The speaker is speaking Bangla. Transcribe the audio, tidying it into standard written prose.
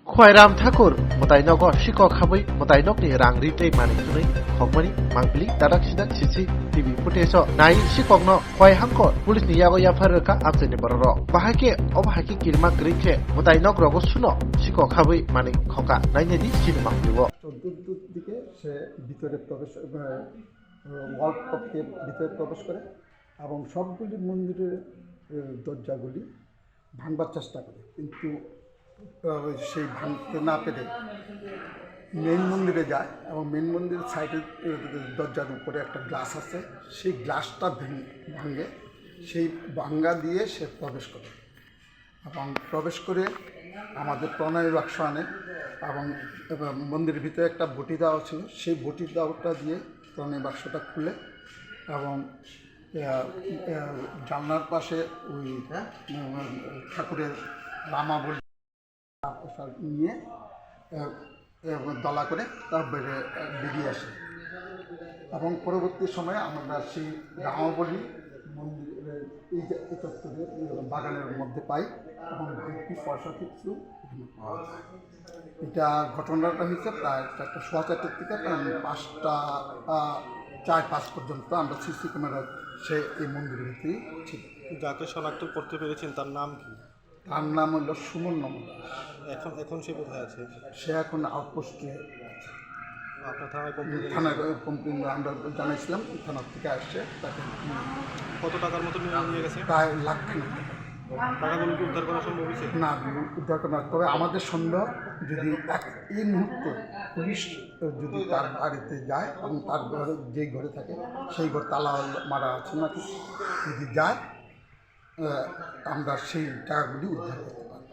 Khwaram Thakur, Motainogo, Shiko Kabi, Motainok, Rang Rite Manikuni, Hokmani, Mangli, Tadaksida, Sisi, TV footage, Nai, Shikogno, Kwai Hanko, Pulis Niago Yafaraka, Absent Baro, Bahake, Obahaki Kilma Grike, Motainok Rogosuno, Shiko Kabi, Mani, Hoka, Nainedi, Cinema. চতুর্দিক দিকে সে ভিতরে প্রবেশ ওয়াল পক্ষে ভিতরে প্রবেশ করে এবং সবগুলি মন্দিরের দরজাগুলি ভাঙবার চেষ্টা করে, কিন্তু সেই ভাঙতে না পেরে মেইন মন্দিরে যায় এবং মেইন মন্দিরের সাইডে দরজার উপরে একটা গ্লাস আছে, সেই গ্লাসটা ভাঙে, সেই ভাঙ্গা দিয়ে সে প্রবেশ করে এবং প্রবেশ করে আমাদের প্রণয় বাক্স আনে এবং মন্দিরের ভিতরে একটা বটি দেওয়া ছিল, সেই বটি দেওয়াটা দিয়ে প্রণয় বাক্সটা খুলে এবং জানলার পাশে ওই ঠাকুরের লামা বলি নিয়ে দলা করে তারপরে বেরিয়ে আসে এবং পরবর্তী সময়ে আমরা সেই রামাবলী মন্দিরের এই চত্বরের বাগানের মধ্যে পাই এবং একটি পয়সা কিছু পাওয়া যায়। এটা ঘটনাটা হয়েছে প্রায় 4:15 থেকে প্রায় 5:45 পর্যন্ত আমরা সিসি ক্যামেরা সে এই মন্দিরের ভিতরেই ছিল। যাকে শনাক্ত করতে পেরেছেন তার নাম কি? তার নাম হলো সুমন নমদাস। এখন সে কোথায় আছে? সে এখন আউটপোস্টে আপনার থানায় কমপ্লেন আমরা জানাইছিলাম, থানার থেকে আসছে, তাকে কত টাকার মতো নিয়ে গেছে? প্রায় লাখখানেক টাকাগুলো কি উদ্ধার করা সম্ভব হয়েছে? না, উদ্ধার করা, তবে আমাদের সন্দেহ যদি এই মুহূর্তে পুলিশ যদি তার বাড়িতে যায় এবং তার ঘরে যেই ঘরে থাকে সেই ঘর তালা মারা আছে নাকি, যদি যায় আমরা সেই টাকাগুলি উদ্ধার করতে পারি।